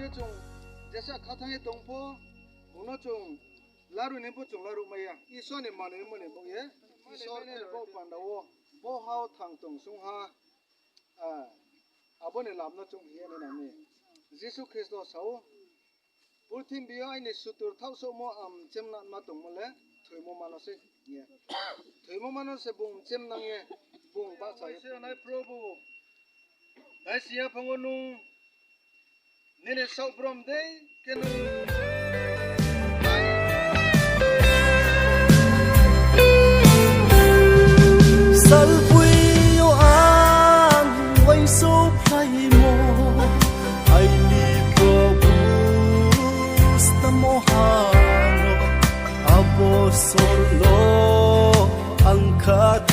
रे chung जैसा खाता है तुमको उन्हों chung laru ni po chung laru maya iso ni mane mane bo ye iso ni bo pandawo bo hao thang tung sung ha abo ni lam na chung hiya ni nami Jesus Christo sao pulthim bio ai ni sutur thau so mo chem na ma tung mo le thui mo mano se ye thui mo mano se bung chem nang ye bung ba sai se nai probu dai sia phangonu nene sau brom dei kenu salpui yo an wai so phai mo ai li probus tamo hano abo solo angkat